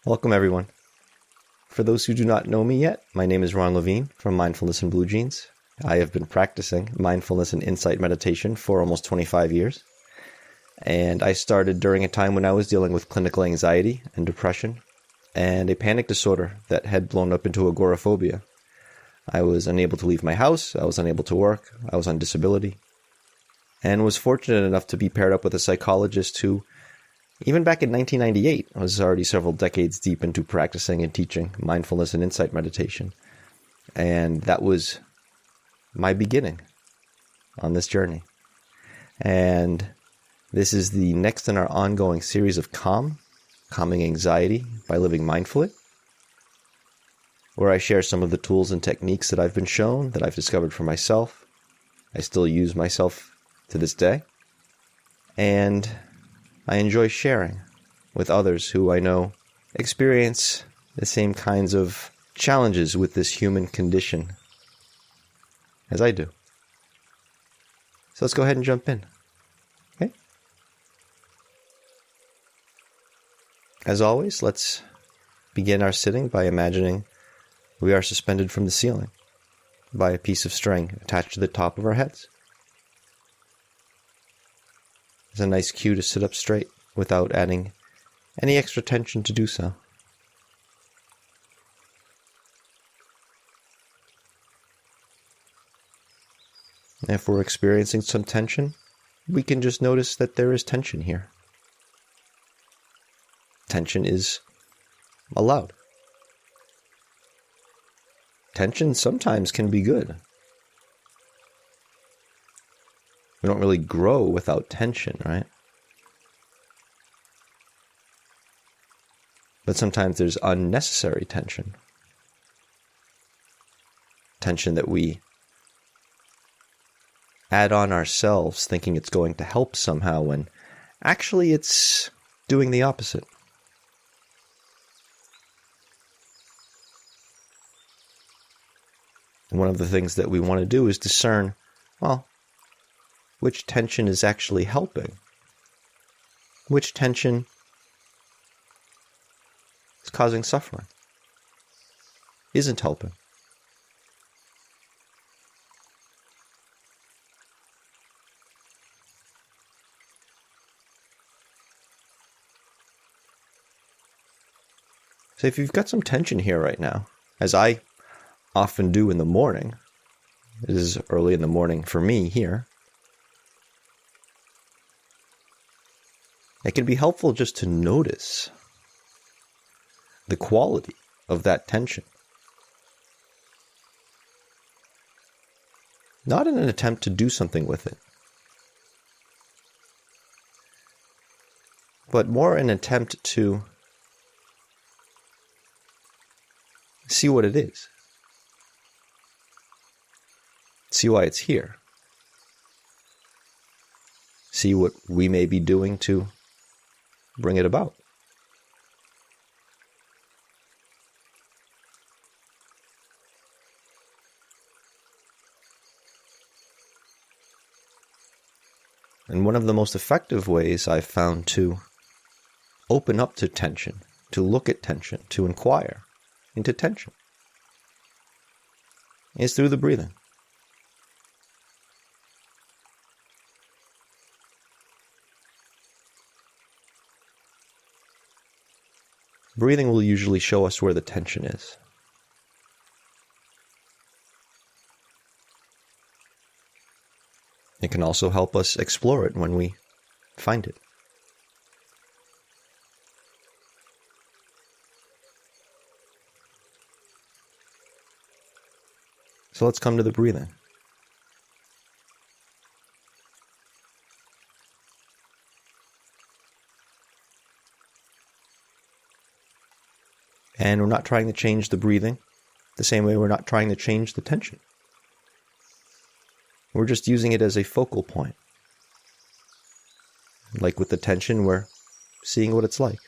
Welcome, everyone. For those who do not know me yet, my name is Ron Levine from Mindfulness and Blue Jeans. I have been practicing mindfulness and insight meditation for almost 25 years. And I started during a time when I was dealing with clinical anxiety and depression and a panic disorder that had blown up into agoraphobia. I was unable to leave my house, I was unable to work, I was on disability, and was fortunate enough to be paired up with a psychologist who, even back in 1998, was already several decades deep into practicing and teaching mindfulness and insight meditation. And that was my beginning on this journey. And this is the next in our ongoing series of calming anxiety by living mindfully, where I share some of the tools and techniques that I've been shown, that I've discovered for myself. I still use myself to this day. And I enjoy sharing with others who I know experience the same kinds of challenges with this human condition as I do. So let's go ahead and jump in. Okay? As always, let's begin our sitting by imagining we are suspended from the ceiling by a piece of string attached to the top of our heads. It's a nice cue to sit up straight without adding any extra tension to do so. If we're experiencing some tension, we can just notice that there is tension here. Tension is allowed. Tension sometimes can be good. We don't really grow without tension, right? But sometimes there's unnecessary tension. Tension that we add on ourselves thinking it's going to help somehow when actually it's doing the opposite. And one of the things that we want to do is discern, which tension is actually helping? Which tension is causing suffering? Isn't helping? So if you've got some tension here right now, as I often do in the morning, it is early in the morning for me here, it can be helpful just to notice the quality of that tension. Not in an attempt to do something with it, but more an attempt to see what it is. See why it's here. See what we may be doing to bring it about. And one of the most effective ways I've found to open up to tension, to look at tension, to inquire into tension, is through the breathing. Breathing will usually show us where the tension is. It can also help us explore it when we find it. So let's come to the breathing. And we're not trying to change the breathing the same way we're not trying to change the tension. We're just using it as a focal point. Like with the tension, we're seeing what it's like.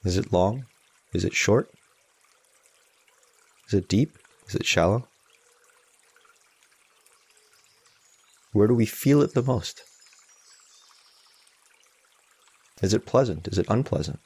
Is it long? Is it short? Is it deep? Is it shallow? Where do we feel it the most? Is it pleasant? Is it unpleasant?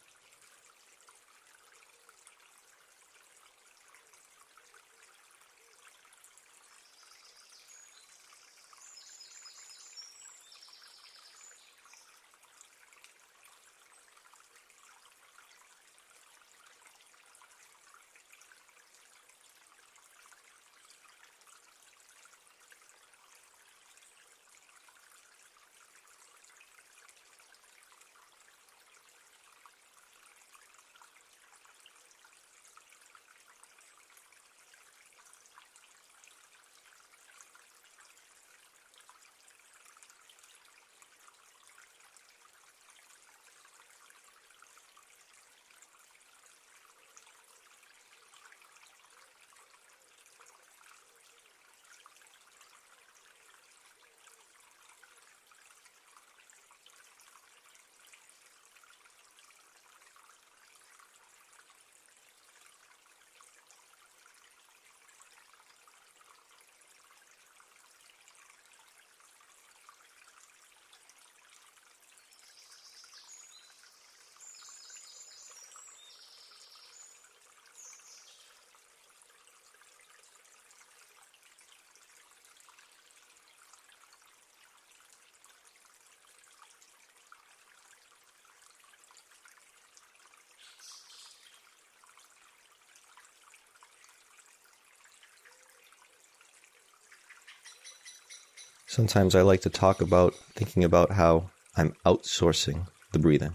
Sometimes I like to talk about thinking about how I'm outsourcing the breathing.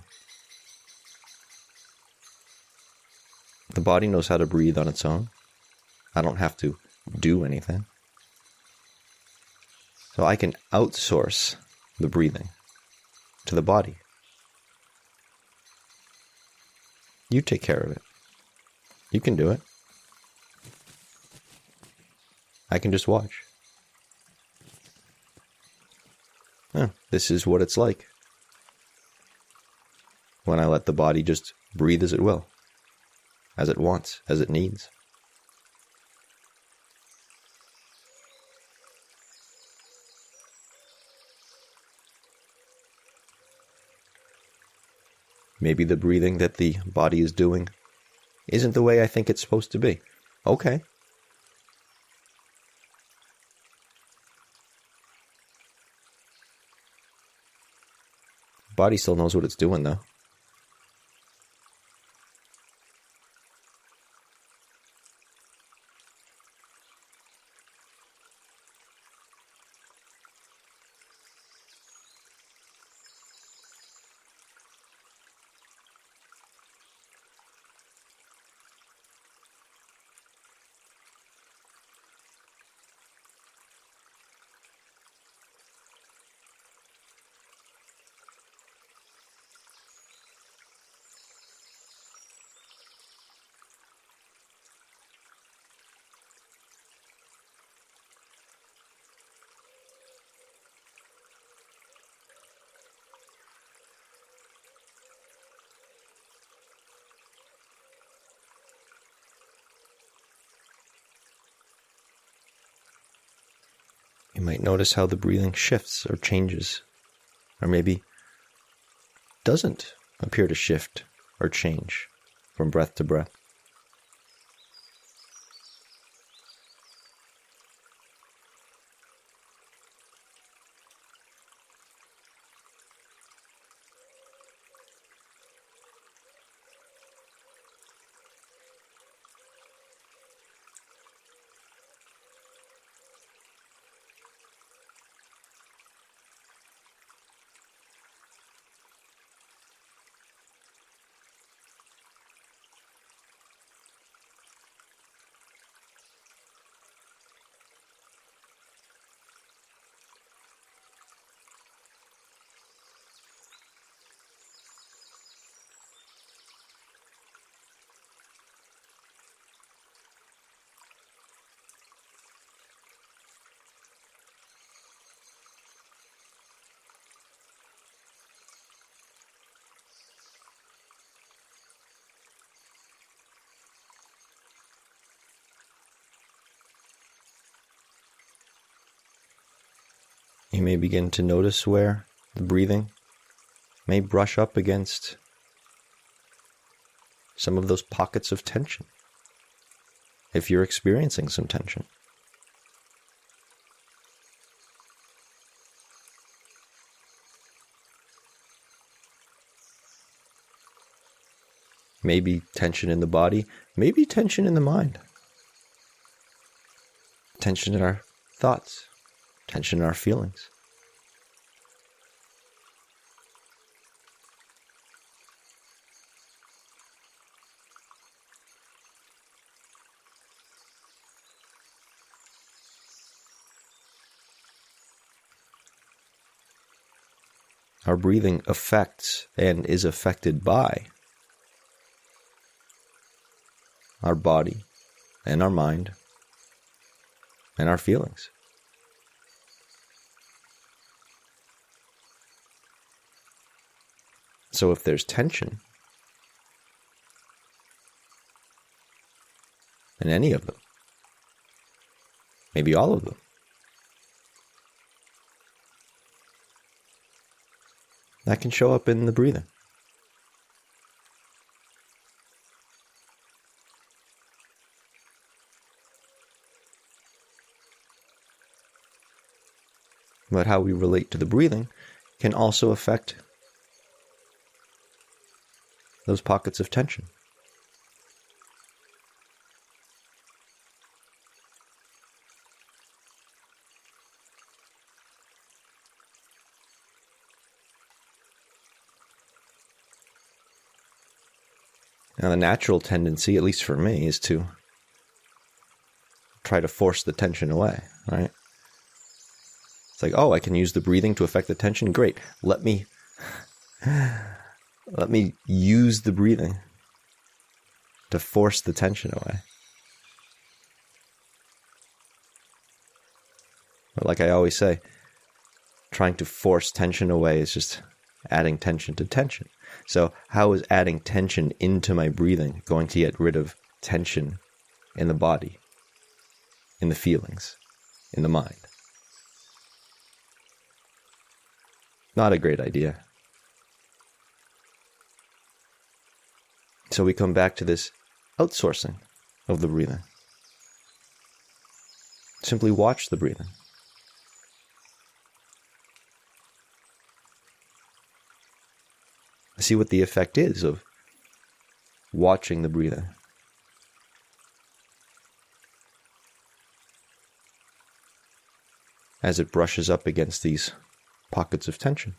The body knows how to breathe on its own. I don't have to do anything. So I can outsource the breathing to the body. You take care of it. You can do it. I can just watch. This is what it's like when I let the body just breathe as it will, as it wants, as it needs. Maybe the breathing that the body is doing isn't the way I think it's supposed to be. Okay. Body still knows what it's doing, though. You might notice how the breathing shifts or changes, or maybe doesn't appear to shift or change from breath to breath. You may begin to notice where the breathing may brush up against some of those pockets of tension, if you're experiencing some tension. Maybe tension in the body, maybe tension in the mind. Tension in our thoughts, tension in our feelings. Our breathing affects and is affected by our body and our mind and our feelings. So if there's tension in any of them, maybe all of them, that can show up in the breathing. But how we relate to the breathing can also affect those pockets of tension. Now, the natural tendency, at least for me, is to try to force the tension away, right? It's like, oh, I can use the breathing to affect the tension. Great. Let me use the breathing to force the tension away. But like I always say, trying to force tension away is just adding tension to tension. So how is adding tension into my breathing going to get rid of tension in the body, in the feelings, in the mind? Not a great idea. So we come back to this outsourcing of the breathing. Simply watch the breathing. See what the effect is of watching the breathing. As it brushes up against these pockets of tension.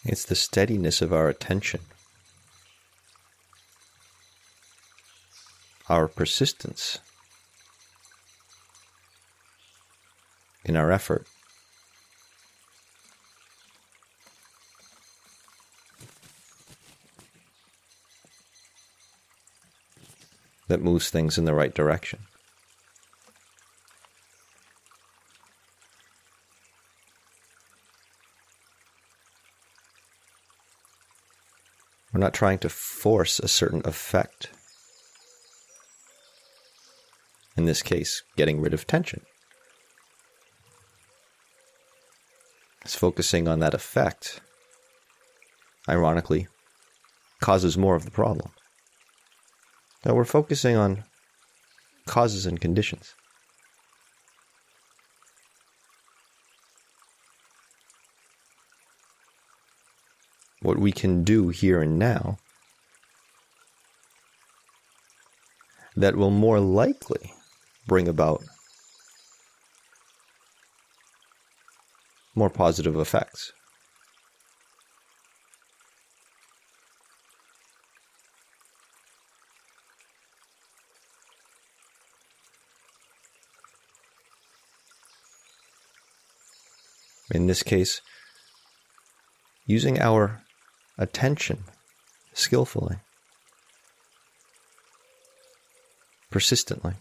It's the steadiness of our attention, our persistence in our effort. That moves things in the right direction. We're not trying to force a certain effect. In this case, getting rid of tension. is focusing on that effect, ironically, causes more of the problem. Now we're focusing on causes and conditions. What we can do here and now that will more likely bring about more positive effects. In this case, using our attention skillfully, persistently.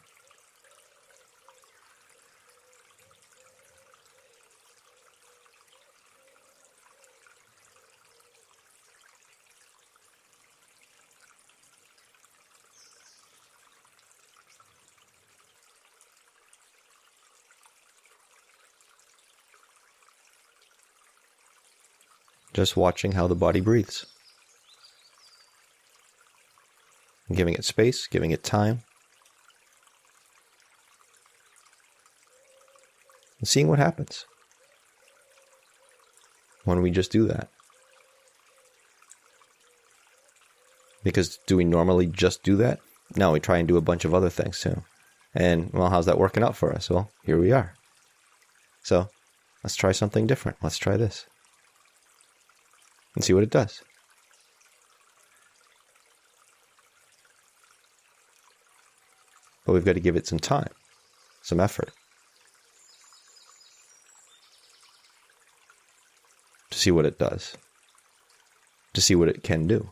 Just watching how the body breathes. Giving it space, giving it time. And seeing what happens when we just do that. Because do we normally just do that? No, we try and do a bunch of other things too. And, well, how's that working out for us? Well, here we are. So, let's try something different. Let's try this. And see what it does. But we've got to give it some time, some effort, to see what it does, to see what it can do.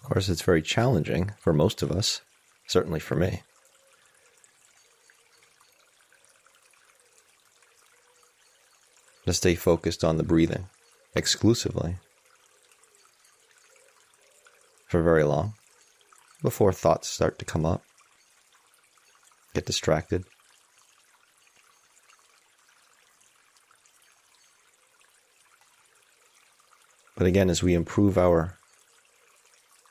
Of course, it's very challenging for most of us, certainly for me. To stay focused on the breathing exclusively for very long before thoughts start to come up, get distracted. But again, as we improve our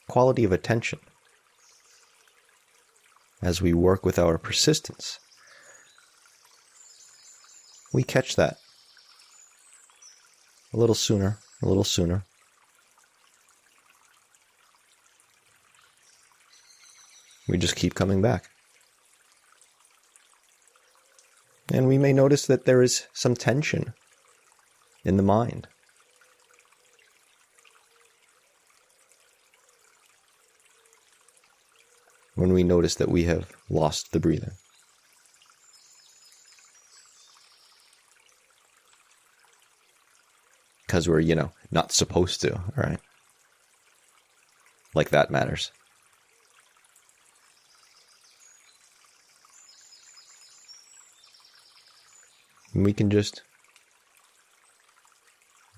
quality of attention, as we work with our persistence, we catch that a little sooner, a little sooner. We just keep coming back. And we may notice that there is some tension in the mind. When we notice that we have lost the breathing. Because we're, not supposed to, right? like that matters. And we can just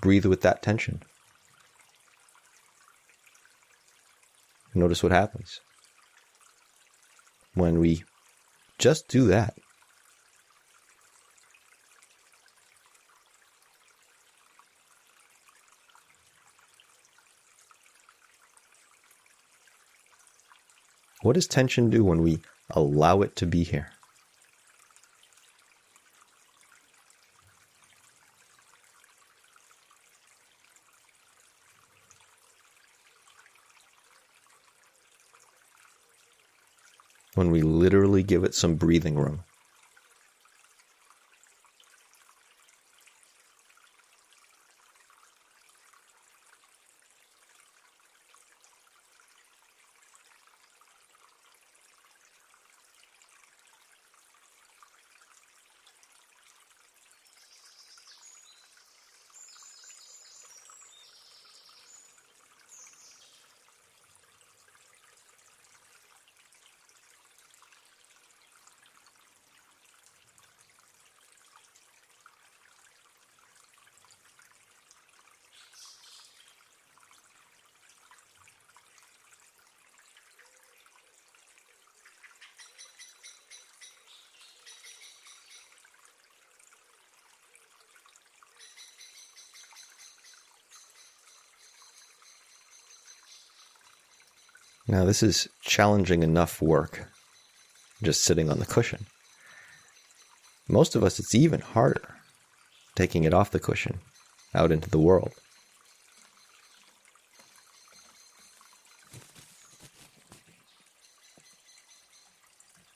breathe with that tension. Notice what happens when we just do that. What does tension do when we allow it to be here? When we literally give it some breathing room. Now, this is challenging enough work, just sitting on the cushion. Most of us, it's even harder taking it off the cushion, out into the world.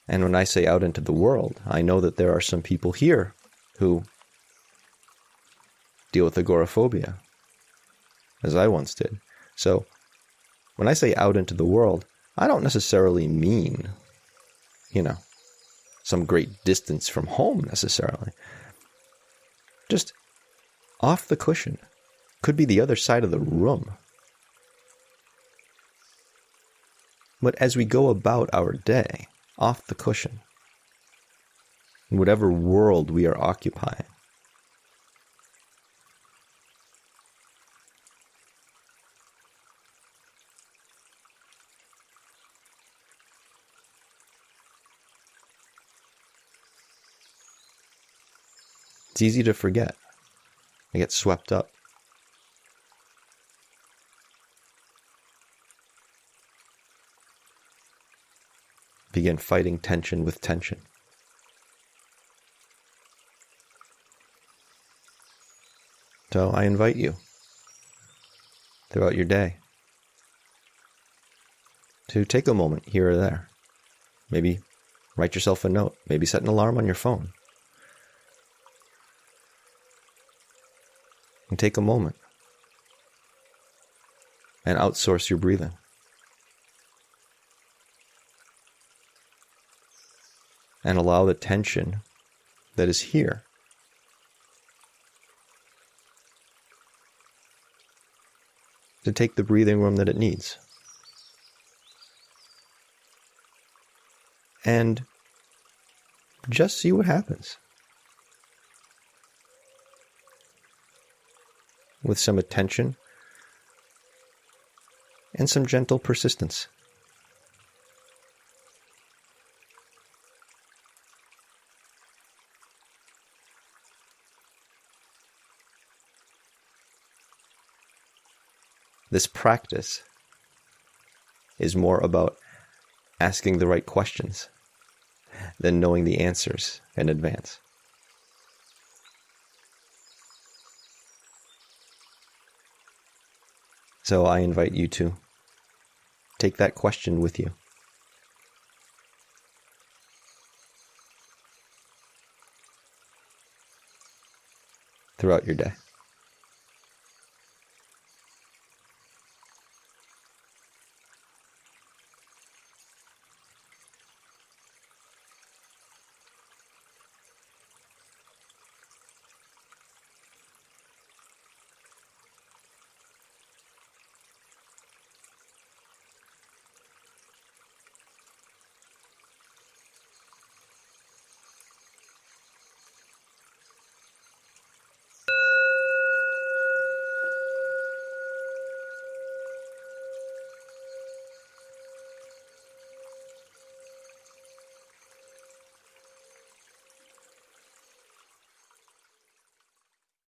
And when I say out into the world, I know that there are some people here who deal with agoraphobia, as I once did. So, when I say out into the world, I don't necessarily mean, some great distance from home necessarily. Just off the cushion. Could be the other side of the room. But as we go about our day, off the cushion, in whatever world we are occupying, it's easy to forget. I get swept up. Begin fighting tension with tension. So I invite you, throughout your day, to take a moment here or there. Maybe write yourself a note. Maybe set an alarm on your phone. And take a moment and outsource your breathing. And allow the tension that is here to take the breathing room that it needs. And just see what happens. With some attention and some gentle persistence. This practice is more about asking the right questions than knowing the answers in advance. So I invite you to take that question with you. Throughout your day.